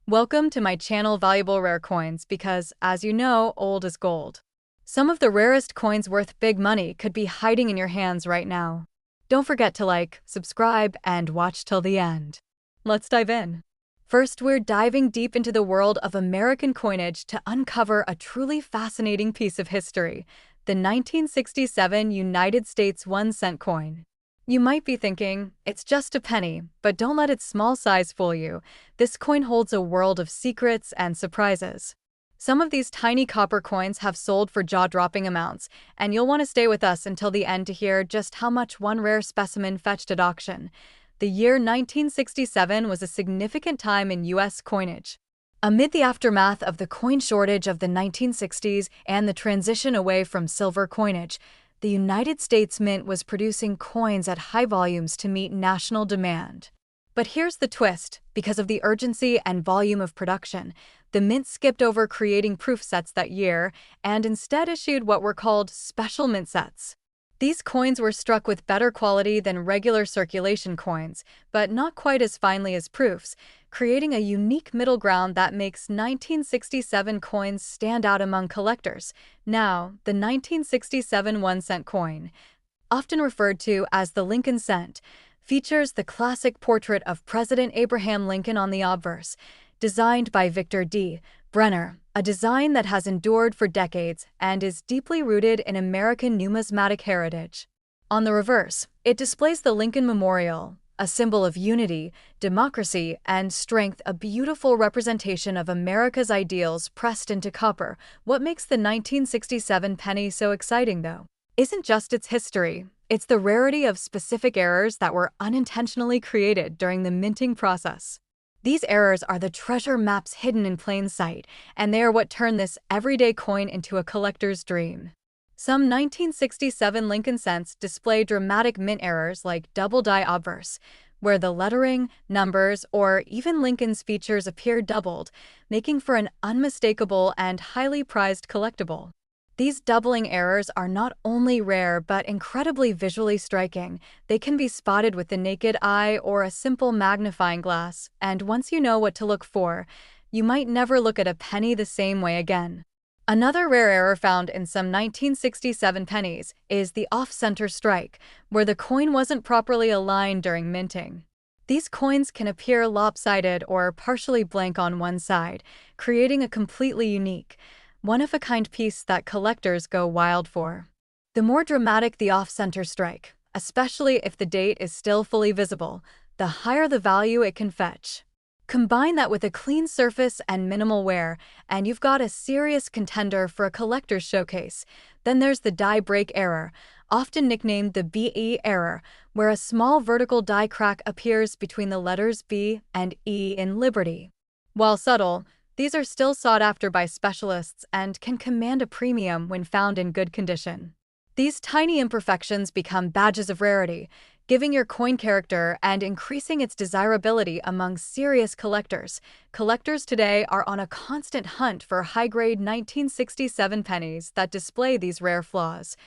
Welcome to my channel Valuable Rare Coins because, as you know, old is gold. Some of the rarest coins worth big money could be hiding in your hands right now. Don't forget to like, subscribe, and watch till the end. Let's dive in. First, we're diving deep into the world of American coinage to uncover a truly fascinating piece of history, the 1967 United States 1-cent coin. You might be thinking, it's just a penny, but don't let its small size fool you. This coin holds a world of secrets and surprises. Some of these tiny copper coins have sold for jaw-dropping amounts, and you'll want to stay with us until the end to hear just how much one rare specimen fetched at auction. The year 1967 was a significant time in U.S. coinage. Amid the aftermath of the coin shortage of the 1960s and the transition away from silver coinage, the United States Mint was producing coins at high volumes to meet national demand. But here's the twist: because of the urgency and volume of production, the Mint skipped over creating proof sets that year and instead issued what were called special mint sets. These coins were struck with better quality than regular circulation coins, but not quite as finely as proofs, creating a unique middle ground that makes 1967 coins stand out among collectors. Now, the 1967 1-cent coin, often referred to as the Lincoln cent, features the classic portrait of President Abraham Lincoln on the obverse, designed by Victor D. Brenner, a design that has endured for decades and is deeply rooted in American numismatic heritage. On the reverse, it displays the Lincoln Memorial, a symbol of unity, democracy, and strength, a beautiful representation of America's ideals pressed into copper. What makes the 1967 penny so exciting, though, isn't just its history. It's the rarity of specific errors that were unintentionally created during the minting process. These errors are the treasure maps hidden in plain sight, and they are what turn this everyday coin into a collector's dream. Some 1967 Lincoln cents display dramatic mint errors like double die obverse, where the lettering, numbers, or even Lincoln's features appear doubled, making for an unmistakable and highly prized collectible. These doubling errors are not only rare but incredibly visually striking. They can be spotted with the naked eye or a simple magnifying glass, and once you know what to look for, you might never look at a penny the same way again. Another rare error found in some 1967 pennies is the off-center strike, where the coin wasn't properly aligned during minting. These coins can appear lopsided or partially blank on one side, creating a completely unique, one-of-a-kind piece that collectors go wild for. The more dramatic the off-center strike, especially if the date is still fully visible, the higher the value it can fetch. Combine that with a clean surface and minimal wear, and you've got a serious contender for a collector's showcase. Then there's the die break error, often nicknamed the BE error, where a small vertical die crack appears between the letters B and E in Liberty. While subtle, these are still sought after by specialists and can command a premium when found in good condition. These tiny imperfections become badges of rarity, giving your coin character and increasing its desirability among serious collectors. Collectors today are on a constant hunt for high-grade 1967 pennies that display these rare flaws.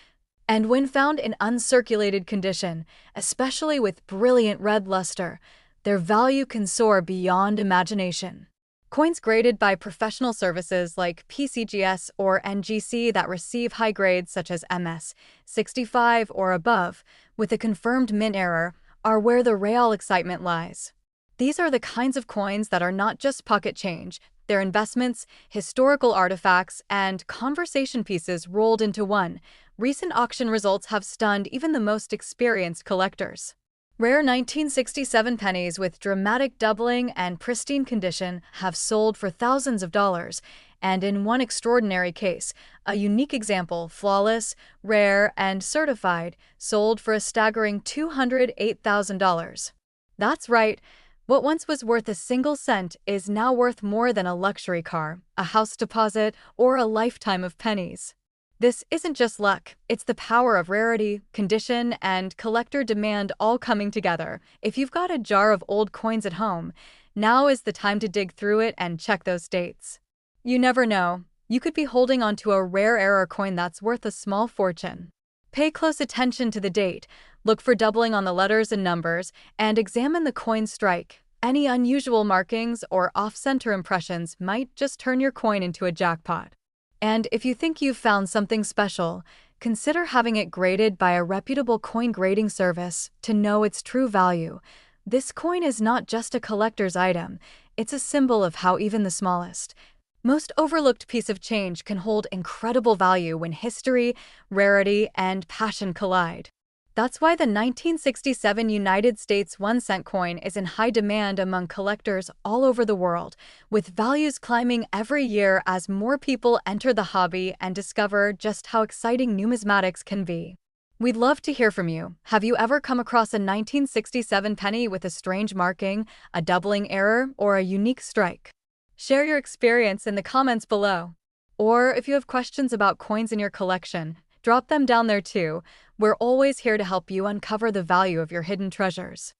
And when found in uncirculated condition, especially with brilliant red luster, their value can soar beyond imagination. Coins graded by professional services like PCGS or NGC that receive high grades such as MS 65 or above, with a confirmed mint error, are where the real excitement lies. These are the kinds of coins that are not just pocket change, they're investments, historical artifacts, and conversation pieces rolled into one. Recent auction results have stunned even the most experienced collectors. Rare 1967 pennies with dramatic doubling and pristine condition have sold for thousands of dollars, and in one extraordinary case, a unique example, flawless, rare, and certified, sold for a staggering $208,000. That's right, what once was worth a single cent is now worth more than a luxury car, a house deposit, or a lifetime of pennies. This isn't just luck, it's the power of rarity, condition, and collector demand all coming together. If you've got a jar of old coins at home, now is the time to dig through it and check those dates. You never know, you could be holding onto a rare error coin that's worth a small fortune. Pay close attention to the date, look for doubling on the letters and numbers, and examine the coin strike. Any unusual markings or off-center impressions might just turn your coin into a jackpot. And if you think you've found something special, consider having it graded by a reputable coin grading service to know its true value. This coin is not just a collector's item, it's a symbol of how even the smallest, most overlooked piece of change can hold incredible value when history, rarity, and passion collide. That's why the 1967 United States 1-cent coin is in high demand among collectors all over the world, with values climbing every year as more people enter the hobby and discover just how exciting numismatics can be. We'd love to hear from you. Have you ever come across a 1967 penny with a strange marking, a doubling error, or a unique strike? Share your experience in the comments below. Or if you have questions about coins in your collection, drop them down there too. We're always here to help you uncover the value of your hidden treasures.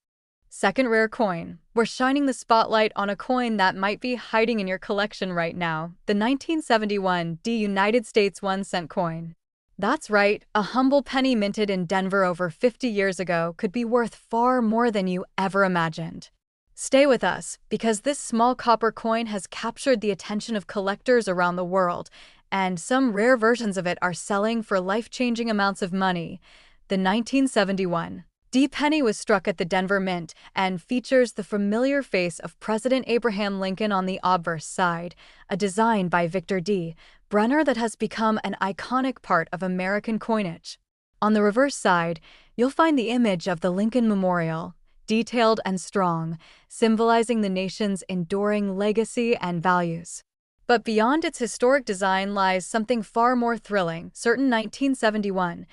Second rare coin. We're shining the spotlight on a coin that might be hiding in your collection right now, the 1971 United States 1-cent coin. That's right, a humble penny minted in Denver over 50 years ago could be worth far more than you ever imagined. Stay with us, because this small copper coin has captured the attention of collectors around the world, and some rare versions of it are selling for life-changing amounts of money. The 1971 penny was struck at the Denver Mint and features the familiar face of President Abraham Lincoln on the obverse side, a design by Victor D. Brenner that has become an iconic part of American coinage. On the reverse side, you'll find the image of the Lincoln Memorial, detailed and strong, symbolizing the nation's enduring legacy and values. But beyond its historic design lies something far more thrilling. Certain 1971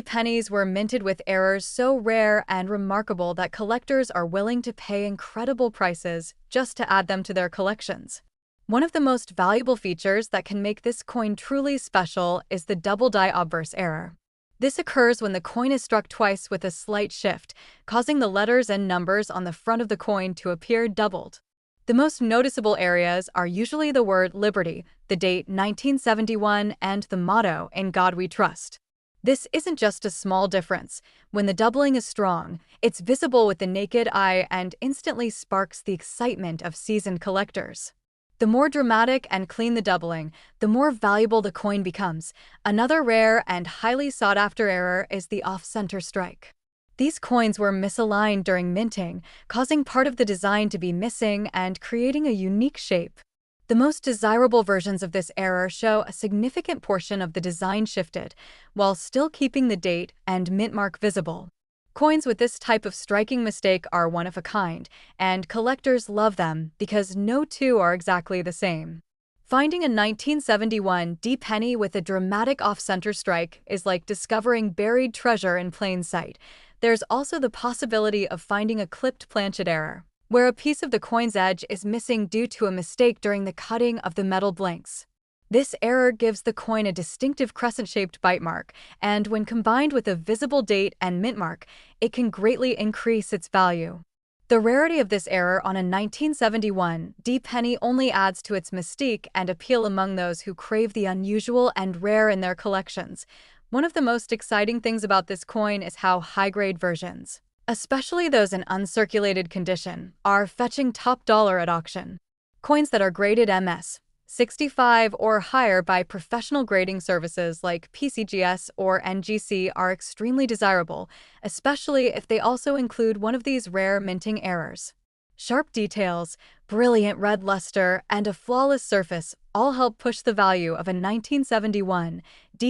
pennies were minted with errors so rare and remarkable that collectors are willing to pay incredible prices just to add them to their collections. One of the most valuable features that can make this coin truly special is the double die obverse error. This occurs when the coin is struck twice with a slight shift, causing the letters and numbers on the front of the coin to appear doubled. The most noticeable areas are usually the word Liberty, the date 1971, and the motto, In God We Trust. This isn't just a small difference. When the doubling is strong, it's visible with the naked eye and instantly sparks the excitement of seasoned collectors. The more dramatic and clean the doubling, the more valuable the coin becomes. Another rare and highly sought-after error is the off-center strike. These coins were misaligned during minting, causing part of the design to be missing and creating a unique shape. The most desirable versions of this error show a significant portion of the design shifted, while still keeping the date and mint mark visible. Coins with this type of striking mistake are one of a kind, and collectors love them because no two are exactly the same. Finding a 1971 penny with a dramatic off-center strike is like discovering buried treasure in plain sight. There's also the possibility of finding a clipped planchet error, where a piece of the coin's edge is missing due to a mistake during the cutting of the metal blanks. This error gives the coin a distinctive crescent-shaped bite mark, and when combined with a visible date and mint mark, it can greatly increase its value. The rarity of this error on a 1971 penny only adds to its mystique and appeal among those who crave the unusual and rare in their collections. One of the most exciting things about this coin is how high-grade versions, especially those in uncirculated condition, are fetching top dollar at auction. Coins that are graded MS 65 or higher by professional grading services like PCGS or NGC are extremely desirable, especially if they also include one of these rare minting errors. Sharp details, brilliant red luster, and a flawless surface all help push the value of a 1971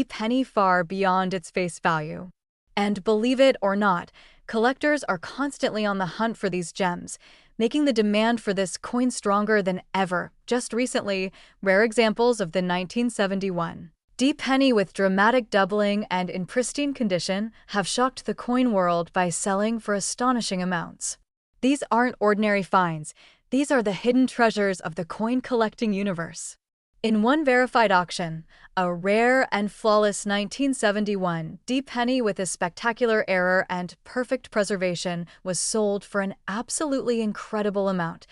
penny far beyond its face value. And believe it or not, collectors are constantly on the hunt for these gems, making the demand for this coin stronger than ever. Just recently, rare examples of the 1971 penny with dramatic doubling and in pristine condition have shocked the coin world by selling for astonishing amounts. These aren't ordinary finds, these are the hidden treasures of the coin collecting universe. In one verified auction, a rare and flawless 1971 penny with a spectacular error and perfect preservation was sold for an absolutely incredible amount,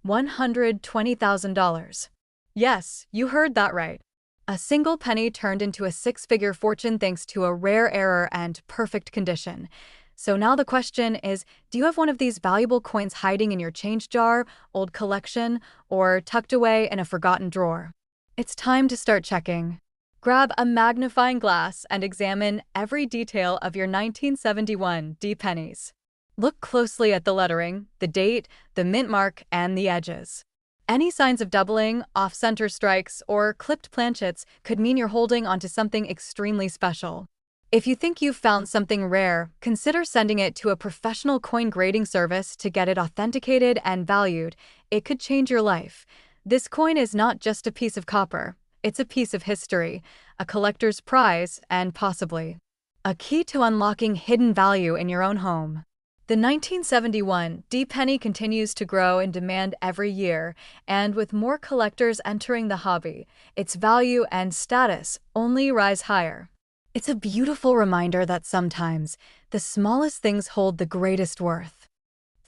$120,000. Yes, you heard that right. A single penny turned into a six-figure fortune thanks to a rare error and perfect condition. So now the question is, do you have one of these valuable coins hiding in your change jar, old collection, or tucked away in a forgotten drawer? It's time to start checking. Grab a magnifying glass and examine every detail of your 1971 D pennies. Look closely at the lettering, the date, the mint mark, and the edges. Any signs of doubling, off-center strikes, or clipped planchets could mean you're holding onto something extremely special. If you think you've found something rare, consider sending it to a professional coin grading service to get it authenticated and valued. It could change your life. This coin is not just a piece of copper. It's a piece of history, a collector's prize, and possibly a key to unlocking hidden value in your own home. The 1971 D penny continues to grow in demand every year, and with more collectors entering the hobby, its value and status only rise higher. It's a beautiful reminder that sometimes the smallest things hold the greatest worth.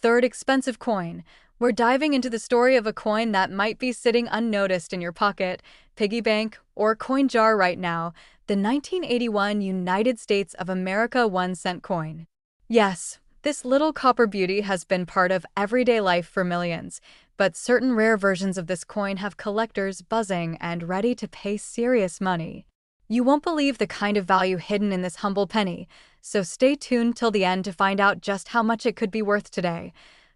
Third expensive coin. We're diving into the story of a coin that might be sitting unnoticed in your pocket, piggy bank, or coin jar right now, the 1981 United States of America 1-cent coin. Yes, this little copper beauty has been part of everyday life for millions, but certain rare versions of this coin have collectors buzzing and ready to pay serious money. You won't believe the kind of value hidden in this humble penny, so stay tuned till the end to find out just how much it could be worth today.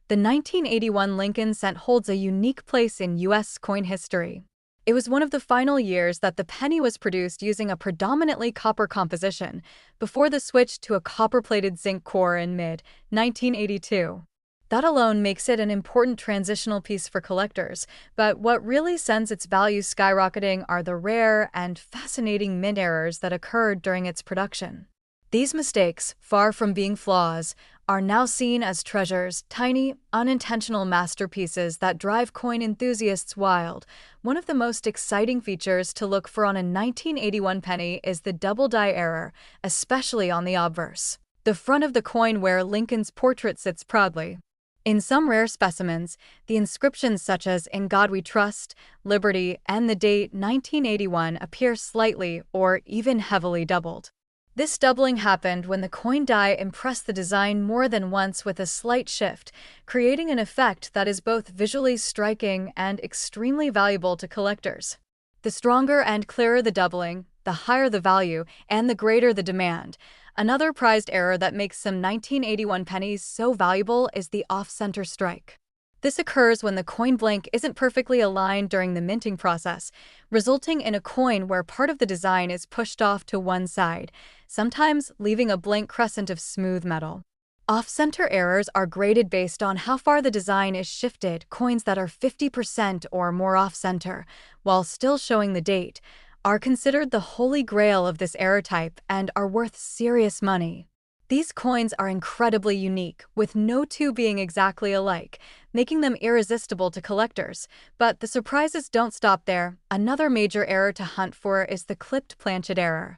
The 1981 Lincoln cent holds a unique place in U.S. coin history. It was one of the final years that the penny was produced using a predominantly copper composition, before the switch to a copper-plated zinc core in mid-1982. That alone makes it an important transitional piece for collectors, but what really sends its value skyrocketing are the rare and fascinating mint errors that occurred during its production. These mistakes, far from being flaws, are now seen as treasures, tiny, unintentional masterpieces that drive coin enthusiasts wild. One of the most exciting features to look for on a 1981 penny is the double die error, especially on the obverse, the front of the coin where Lincoln's portrait sits proudly. In some rare specimens, the inscriptions such as "In God We Trust," "Liberty," and the date 1981 appear slightly or even heavily doubled. This doubling happened when the coin die impressed the design more than once with a slight shift, creating an effect that is both visually striking and extremely valuable to collectors. The stronger and clearer the doubling, the higher the value, and the greater the demand. Another prized error that makes some 1981 pennies so valuable is the off-center strike. This occurs when the coin blank isn't perfectly aligned during the minting process, resulting in a coin where part of the design is pushed off to one side, sometimes leaving a blank crescent of smooth metal. Off-center errors are graded based on how far the design is shifted. Coins that are 50% or more off-center, while still showing the date, are considered the holy grail of this error type and are worth serious money. These coins are incredibly unique, with no two being exactly alike, making them irresistible to collectors. But the surprises don't stop there. Another major error to hunt for is the clipped planchet error,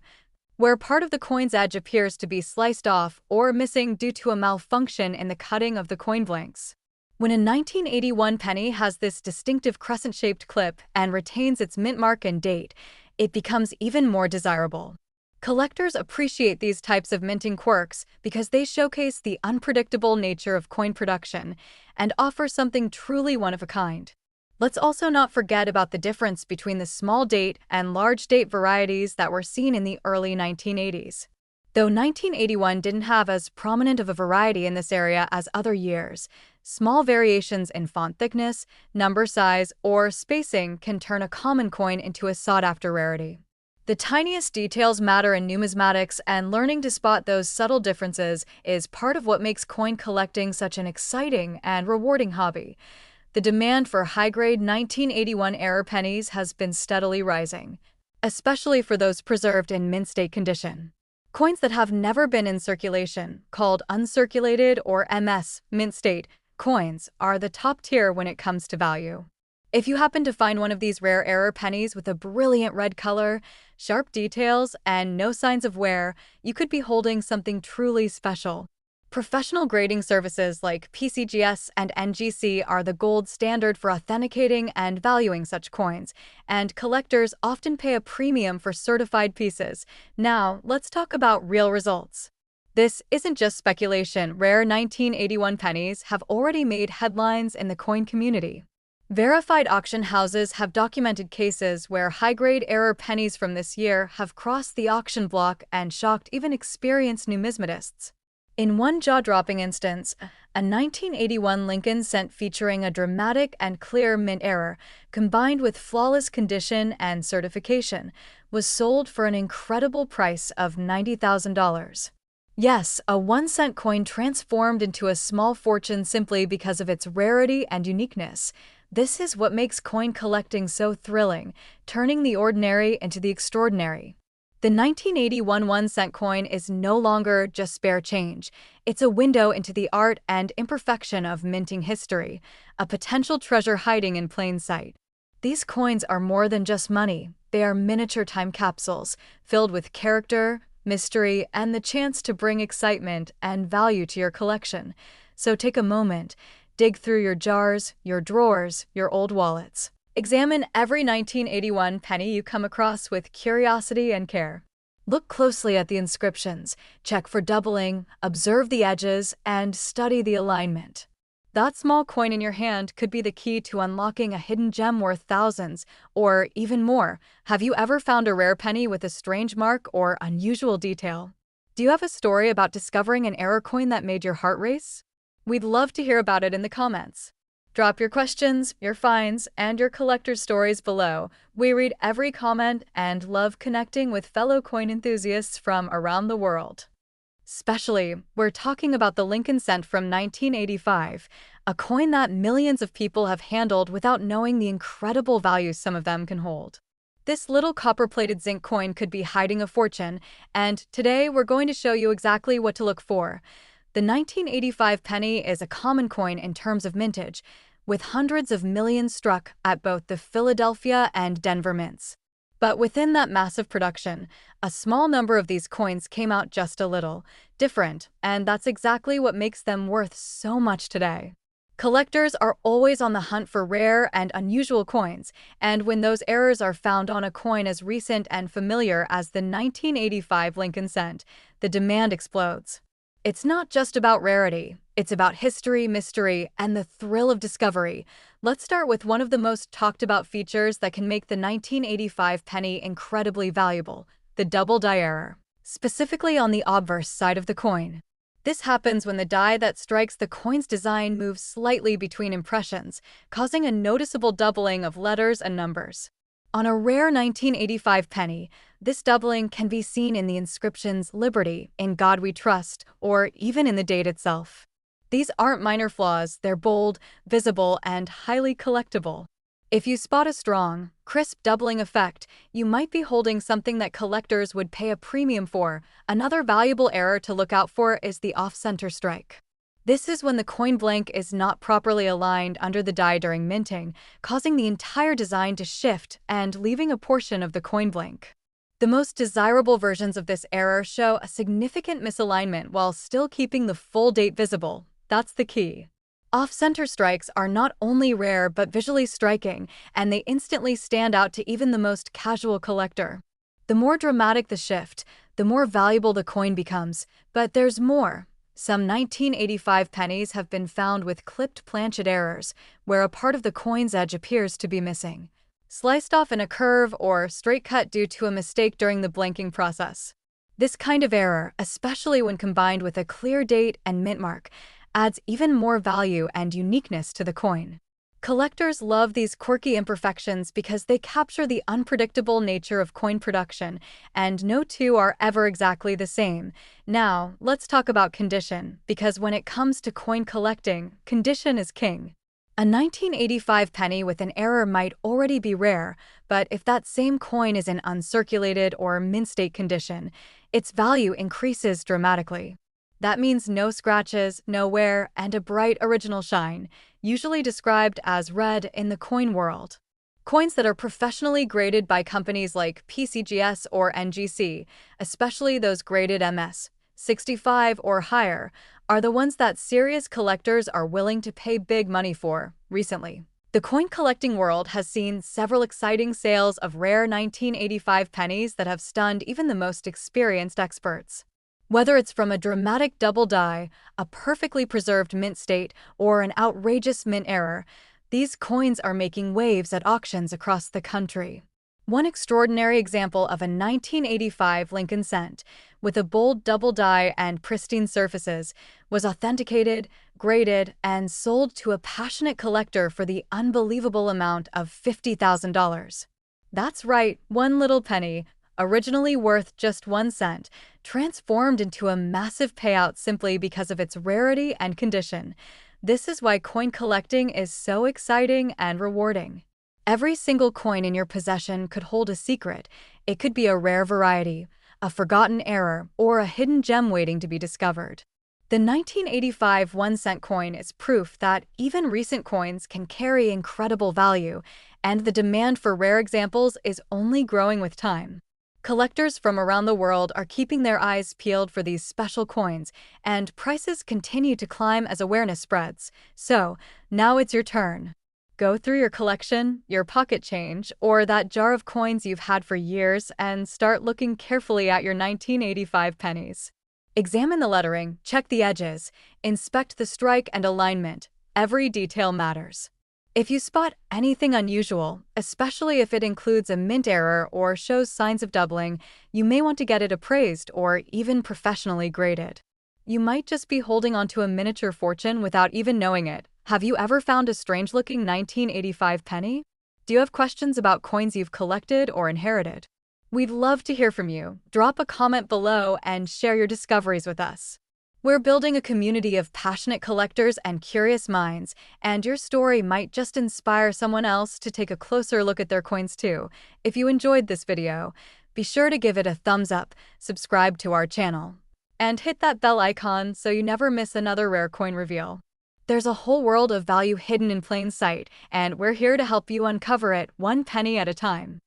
where part of the coin's edge appears to be sliced off or missing due to a malfunction in the cutting of the coin blanks. When a 1981 penny has this distinctive crescent-shaped clip and retains its mint mark and date, it becomes even more desirable. Collectors appreciate these types of minting quirks because they showcase the unpredictable nature of coin production and offer something truly one of a kind. Let's also not forget about the difference between the small date and large date varieties that were seen in the early 1980s. Though 1981 didn't have as prominent of a variety in this area as other years, small variations in font thickness, number size, or spacing can turn a common coin into a sought-after rarity. The tiniest details matter in numismatics, and learning to spot those subtle differences is part of what makes coin collecting such an exciting and rewarding hobby. The demand for high-grade 1981 error pennies has been steadily rising, especially for those preserved in mint state condition. Coins that have never been in circulation, called uncirculated or MS, mint state, coins, are the top tier when it comes to value. If you happen to find one of these rare error pennies with a brilliant red color, sharp details, and no signs of wear, you could be holding something truly special. Professional grading services like PCGS and NGC are the gold standard for authenticating and valuing such coins, and collectors often pay a premium for certified pieces. Now, let's talk about real results. This isn't just speculation. Rare 1981 pennies have already made headlines in the coin community. Verified auction houses have documented cases where high-grade error pennies from this year have crossed the auction block and shocked even experienced numismatists. In one jaw-dropping instance, a 1981 Lincoln cent featuring a dramatic and clear mint error, combined with flawless condition and certification, was sold for an incredible price of $90,000. Yes, a 1-cent coin transformed into a small fortune simply because of its rarity and uniqueness. This is what makes coin collecting so thrilling, turning the ordinary into the extraordinary. The 1981 1-cent coin is no longer just spare change. It's a window into the art and imperfection of minting history, a potential treasure hiding in plain sight. These coins are more than just money. They are miniature time capsules, filled with character, mystery, and the chance to bring excitement and value to your collection. So take a moment, dig through your jars, your drawers, your old wallets. Examine every 1981 penny you come across with curiosity and care. Look closely at the inscriptions, check for doubling, observe the edges, and study the alignment. That small coin in your hand could be the key to unlocking a hidden gem worth thousands, or even more. Have you ever found a rare penny with a strange mark or unusual detail? Do you have a story about discovering an error coin that made your heart race? We'd love to hear about it in the comments. Drop your questions, your finds, and your collector stories below. We read every comment and love connecting with fellow coin enthusiasts from around the world. Especially, we're talking about the Lincoln cent from 1985, a coin that millions of people have handled without knowing the incredible value some of them can hold. This little copper-plated zinc coin could be hiding a fortune, and today we're going to show you exactly what to look for. The 1985 penny is a common coin in terms of mintage, with hundreds of millions struck at both the Philadelphia and Denver mints. But within that massive production, a small number of these coins came out just a little different, and that's exactly what makes them worth so much today. Collectors are always on the hunt for rare and unusual coins, and when those errors are found on a coin as recent and familiar as the 1985 Lincoln cent, the demand explodes. It's not just about rarity, it's about history, mystery, and the thrill of discovery. Let's start with one of the most talked about features that can make the 1985 penny incredibly valuable, the double die error, specifically on the obverse side of the coin. This happens when the die that strikes the coin's design moves slightly between impressions, causing a noticeable doubling of letters and numbers. On a rare 1985 penny, this doubling can be seen in the inscriptions "Liberty," "In God We Trust," or even in the date itself. These aren't minor flaws, they're bold, visible, and highly collectible. If you spot a strong, crisp doubling effect, you might be holding something that collectors would pay a premium for. Another valuable error to look out for is the off-center strike. This is when the coin blank is not properly aligned under the die during minting, causing the entire design to shift and leaving a portion of the coin blank. The most desirable versions of this error show a significant misalignment while still keeping the full date visible. That's the key. Off-center strikes are not only rare but visually striking, and they instantly stand out to even the most casual collector. The more dramatic the shift, the more valuable the coin becomes. But there's more. Some 1985 pennies have been found with clipped planchet errors, where a part of the coin's edge appears to be missing, sliced off in a curve or straight cut due to a mistake during the blanking process. This kind of error, especially when combined with a clear date and mint mark, adds even more value and uniqueness to the coin. Collectors love these quirky imperfections because they capture the unpredictable nature of coin production, and no two are ever exactly the same. Now, let's talk about condition, because when it comes to coin collecting, condition is king. A 1985 penny with an error might already be rare, but if that same coin is in uncirculated or mint state condition, its value increases dramatically. That means no scratches, no wear, and a bright original shine, usually described as red in the coin world. Coins that are professionally graded by companies like PCGS or NGC, especially those graded MS 65 or higher, are the ones that serious collectors are willing to pay big money for. Recently, the coin collecting world has seen several exciting sales of rare 1985 pennies that have stunned even the most experienced experts. Whether it's from a dramatic double die, a perfectly preserved mint state, or an outrageous mint error, these coins are making waves at auctions across the country. One extraordinary example of a 1985 Lincoln cent, with a bold double die and pristine surfaces, was authenticated, graded, and sold to a passionate collector for the unbelievable amount of $50,000. That's right, one little penny, originally worth just 1 cent, transformed into a massive payout simply because of its rarity and condition. This is why coin collecting is so exciting and rewarding. Every single coin in your possession could hold a secret. It could be a rare variety, a forgotten error, or a hidden gem waiting to be discovered. The 1985 1-cent coin is proof that even recent coins can carry incredible value, and the demand for rare examples is only growing with time. Collectors from around the world are keeping their eyes peeled for these special coins, and prices continue to climb as awareness spreads. So, now it's your turn. Go through your collection, your pocket change, or that jar of coins you've had for years and start looking carefully at your 1985 pennies. Examine the lettering, check the edges, inspect the strike and alignment. Every detail matters. If you spot anything unusual, especially if it includes a mint error or shows signs of doubling, you may want to get it appraised or even professionally graded. You might just be holding onto a miniature fortune without even knowing it. Have you ever found a strange-looking 1985 penny? Do you have questions about coins you've collected or inherited? We'd love to hear from you. Drop a comment below and share your discoveries with us. We're building a community of passionate collectors and curious minds, and your story might just inspire someone else to take a closer look at their coins too. If you enjoyed this video, be sure to give it a thumbs up, subscribe to our channel, and hit that bell icon so you never miss another rare coin reveal. There's a whole world of value hidden in plain sight, and we're here to help you uncover it one penny at a time.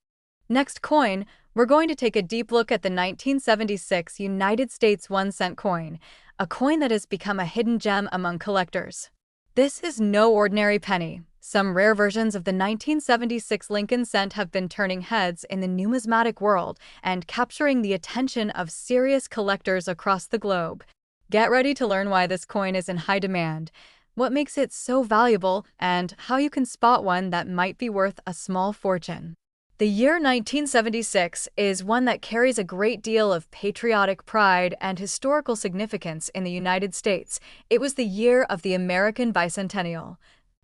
Next coin, we're going to take a deep look at the 1976 United States 1-cent coin, a coin that has become a hidden gem among collectors. This is no ordinary penny. Some rare versions of the 1976 Lincoln cent have been turning heads in the numismatic world and capturing the attention of serious collectors across the globe. Get ready to learn why this coin is in high demand, what makes it so valuable, and how you can spot one that might be worth a small fortune. The year 1976 is one that carries a great deal of patriotic pride and historical significance in the United States. It was the year of the American Bicentennial,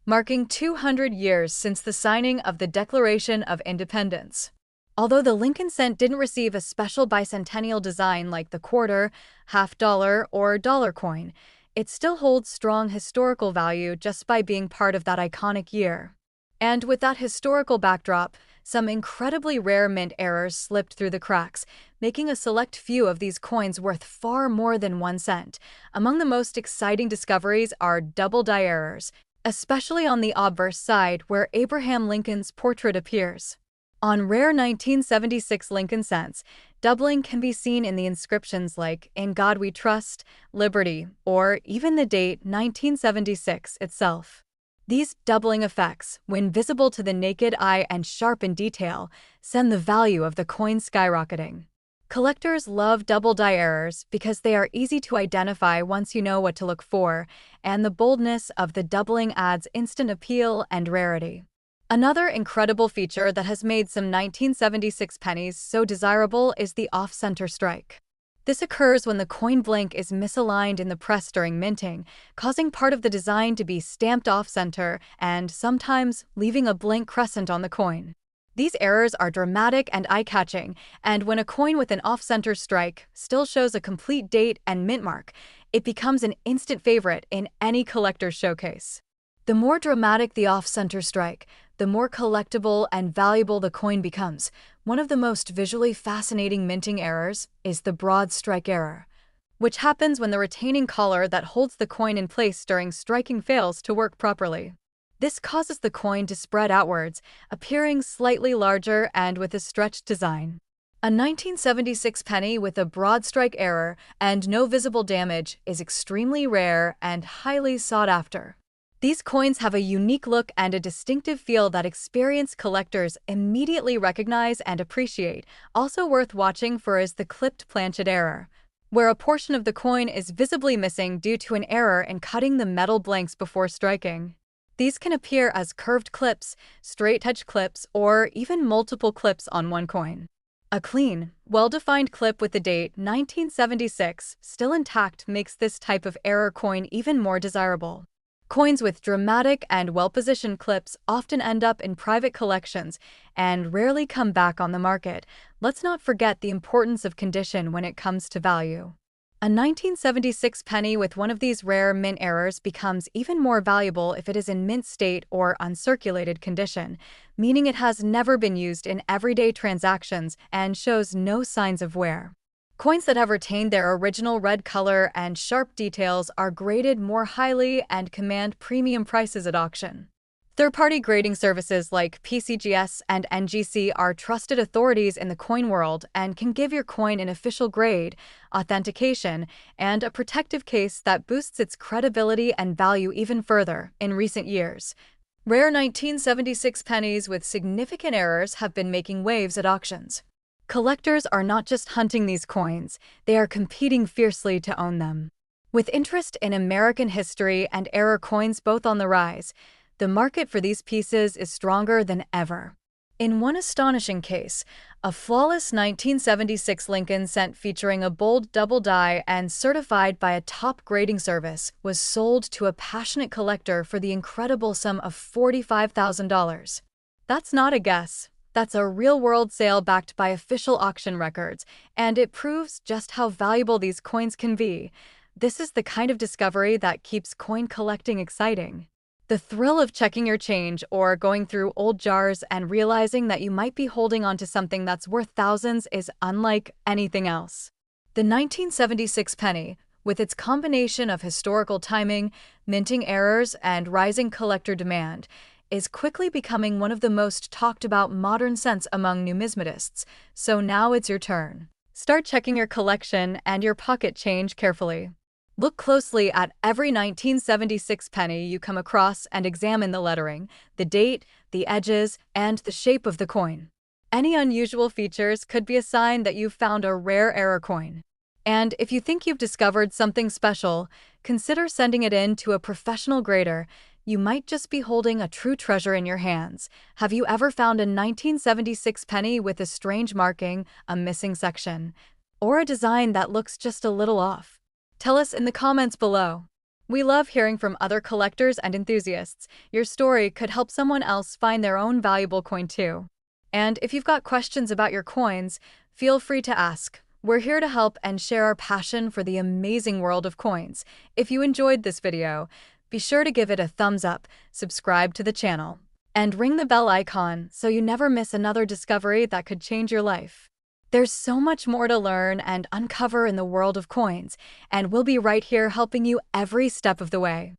marking 200 years since the signing of the Declaration of Independence. Although the Lincoln cent didn't receive a special bicentennial design like the quarter, half-dollar, or dollar coin, it still holds strong historical value just by being part of that iconic year. And with that historical backdrop, some incredibly rare mint errors slipped through the cracks, making a select few of these coins worth far more than 1 cent. Among the most exciting discoveries are double die errors, especially on the obverse side where Abraham Lincoln's portrait appears. On rare 1976 Lincoln cents, doubling can be seen in the inscriptions like "In God We Trust," "Liberty," or even the date 1976 itself. These doubling effects, when visible to the naked eye and sharp in detail, send the value of the coin skyrocketing. Collectors love double die errors because they are easy to identify once you know what to look for, and the boldness of the doubling adds instant appeal and rarity. Another incredible feature that has made some 1976 pennies so desirable is the off-center strike. This occurs when the coin blank is misaligned in the press during minting, causing part of the design to be stamped off-center and sometimes leaving a blank crescent on the coin. These errors are dramatic and eye-catching, and when a coin with an off-center strike still shows a complete date and mint mark, it becomes an instant favorite in any collector's showcase. The more dramatic the off-center strike, the more collectible and valuable the coin becomes. One of the most visually fascinating minting errors is the broad strike error, which happens when the retaining collar that holds the coin in place during striking fails to work properly. This causes the coin to spread outwards, appearing slightly larger and with a stretched design. A 1976 penny with a broad strike error and no visible damage is extremely rare and highly sought after. These coins have a unique look and a distinctive feel that experienced collectors immediately recognize and appreciate. Also worth watching for is the clipped planchet error. where a portion of the coin is visibly missing due to an error in cutting the metal blanks before striking. These can appear as curved clips, straight-edge clips, or even multiple clips on one coin. A clean, well-defined clip with the date 1976 still intact makes this type of error coin even more desirable. Coins with dramatic and well-positioned clips often end up in private collections and rarely come back on the market. Let's not forget the importance of condition when it comes to value. A 1976 penny with one of these rare mint errors becomes even more valuable if it is in mint state or uncirculated condition, meaning it has never been used in everyday transactions and shows no signs of wear. Coins that have retained their original red color and sharp details are graded more highly and command premium prices at auction. Third-party grading services like PCGS and NGC are trusted authorities in the coin world and can give your coin an official grade, authentication, and a protective case that boosts its credibility and value even further. In recent years, rare 1976 pennies with significant errors have been making waves at auctions. Collectors are not just hunting these coins, they are competing fiercely to own them. With interest in American history and error coins both on the rise, the market for these pieces is stronger than ever. In one astonishing case, a flawless 1976 Lincoln cent featuring a bold double die and certified by a top grading service was sold to a passionate collector for the incredible sum of $45,000. That's not a guess. That's a real-world sale backed by official auction records, and it proves just how valuable these coins can be. This is the kind of discovery that keeps coin collecting exciting. The thrill of checking your change or going through old jars and realizing that you might be holding onto something that's worth thousands is unlike anything else. The 1976 penny, with its combination of historical timing, minting errors, and rising collector demand, is quickly becoming one of the most talked about modern cents among numismatists, so now it's your turn. Start checking your collection and your pocket change carefully. Look closely at every 1976 penny you come across and examine the lettering, the date, the edges, and the shape of the coin. Any unusual features could be a sign that you've found a rare error coin. And if you think you've discovered something special, consider sending it in to a professional grader. You might just be holding a true treasure in your hands. Have you ever found a 1976 penny with a strange marking, a missing section, or a design that looks just a little off? Tell us in the comments below. We love hearing from other collectors and enthusiasts. Your story could help someone else find their own valuable coin too. And if you've got questions about your coins, feel free to ask. We're here to help and share our passion for the amazing world of coins. If you enjoyed this video, be sure to give it a thumbs up, subscribe to the channel, and ring the bell icon so you never miss another discovery that could change your life. There's so much more to learn and uncover in the world of coins, and we'll be right here helping you every step of the way.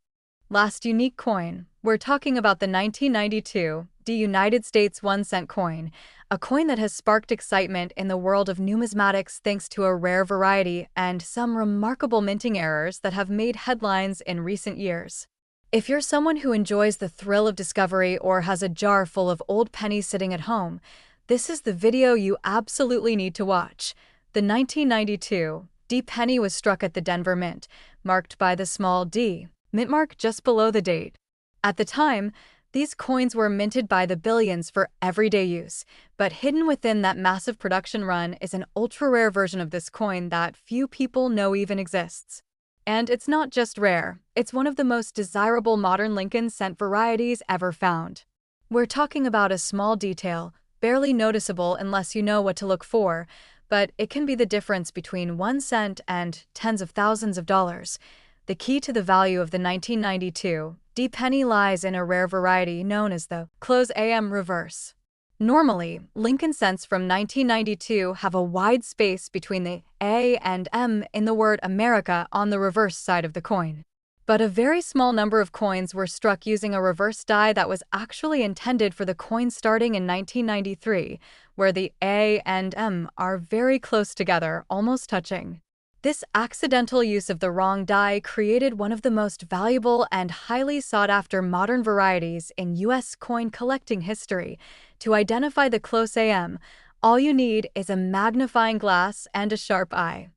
Last unique coin, we're talking about the 1992 United States 1 cent coin, a coin that has sparked excitement in the world of numismatics thanks to a rare variety and some remarkable minting errors that have made headlines in recent years. If you're someone who enjoys the thrill of discovery or has a jar full of old pennies sitting at home, this is the video you absolutely need to watch. The 1992 D penny was struck at the Denver Mint, marked by the small d mint mark just below the date. At the time, these coins were minted by the billions for everyday use, but hidden within that massive production run is an ultra-rare version of this coin that few people know even exists. And it's not just rare, it's one of the most desirable modern Lincoln cent varieties ever found. We're talking about a small detail, barely noticeable unless you know what to look for, but it can be the difference between 1 cent and tens of thousands of dollars. The key to the value of the 1992 D penny lies in a rare variety known as the close AM reverse. Normally, Lincoln cents from 1992 have a wide space between the A and M in the word America on the reverse side of the coin. But a very small number of coins were struck using a reverse die that was actually intended for the coin starting in 1993, where the A and M are very close together, almost touching. This accidental use of the wrong die created one of the most valuable and highly sought-after modern varieties in U.S. coin collecting history. To identify the close AM, all you need is a magnifying glass and a sharp eye.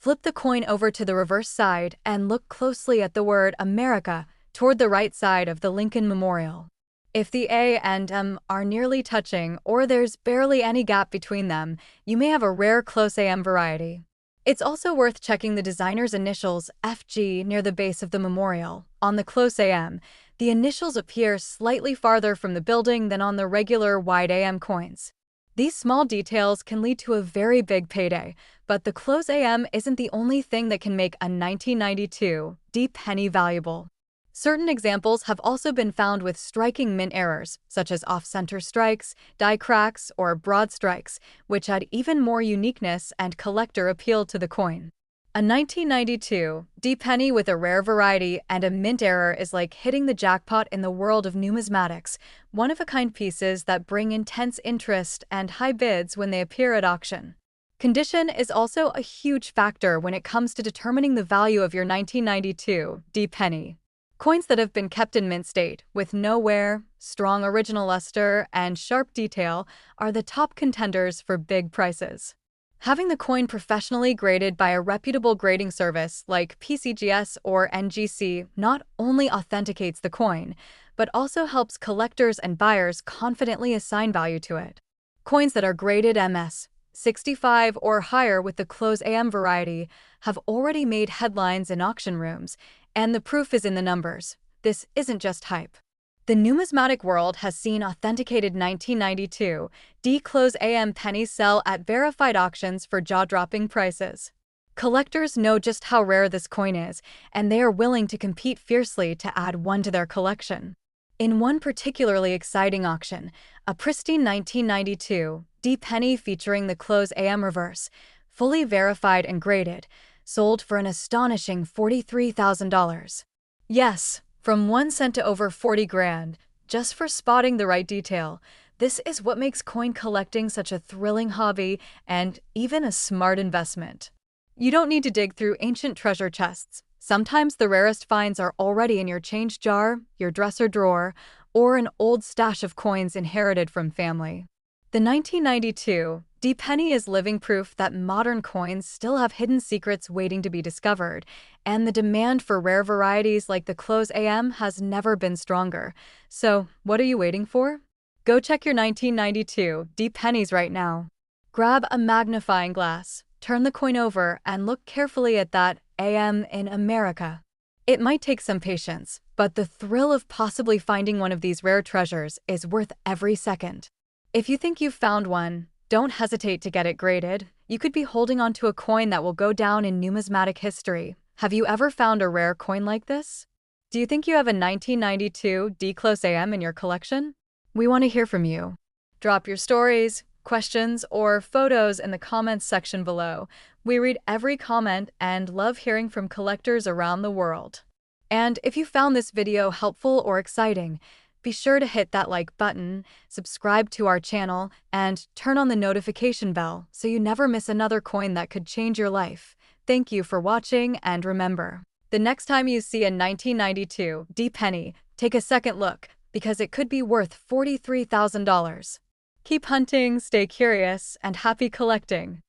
Flip the coin over to the reverse side and look closely at the word America toward the right side of the Lincoln Memorial. If the A and M are nearly touching or there's barely any gap between them, you may have a rare close AM variety. It's also worth checking the designer's initials FG near the base of the memorial. On the close AM, the initials appear slightly farther from the building than on the regular wide AM coins. These small details can lead to a very big payday, but the close AM isn't the only thing that can make a 1992 D penny valuable. Certain examples have also been found with striking mint errors, such as off-center strikes, die cracks, or broad strikes, which add even more uniqueness and collector appeal to the coin. A 1992 D penny with a rare variety and a mint error is like hitting the jackpot in the world of numismatics, one-of-a-kind pieces that bring intense interest and high bids when they appear at auction. Condition is also a huge factor when it comes to determining the value of your 1992 D penny. Coins that have been kept in mint state, with no wear, strong original luster, and sharp detail, are the top contenders for big prices. Having the coin professionally graded by a reputable grading service like PCGS or NGC not only authenticates the coin, but also helps collectors and buyers confidently assign value to it. Coins that are graded MS 65 or higher with the close AM variety have already made headlines in auction rooms, and the proof is in the numbers. This isn't just hype. The numismatic world has seen authenticated 1992 D close AM pennies sell at verified auctions for jaw-dropping prices. Collectors know just how rare this coin is, and they are willing to compete fiercely to add one to their collection. In one particularly exciting auction, a pristine 1992 D penny featuring the close AM reverse, fully verified and graded, sold for an astonishing $43,000. Yes, from 1 cent to over 40 grand, just for spotting the right detail. This is what makes coin collecting such a thrilling hobby and even a smart investment. You don't need to dig through ancient treasure chests. Sometimes the rarest finds are already in your change jar, your dresser drawer, or an old stash of coins inherited from family. The 1992 D penny is living proof that modern coins still have hidden secrets waiting to be discovered, and the demand for rare varieties like the close AM has never been stronger. So, what are you waiting for? Go check your 1992 D pennies right now. Grab a magnifying glass, turn the coin over, and look carefully at that AM in America. It might take some patience, but the thrill of possibly finding one of these rare treasures is worth every second. If you think you've found one, don't hesitate to get it graded. You could be holding onto a coin that will go down in numismatic history. Have you ever found a rare coin like this? Do you think you have a 1992 D close AM in your collection? We want to hear from you. Drop your stories, questions, or photos in the comments section below. We read every comment and love hearing from collectors around the world. And if you found this video helpful or exciting, be sure to hit that like button, subscribe to our channel, and turn on the notification bell so you never miss another coin that could change your life. Thank you for watching, and remember, the next time you see a 1992 D penny, take a second look, because it could be worth $43,000. Keep hunting, stay curious, and happy collecting.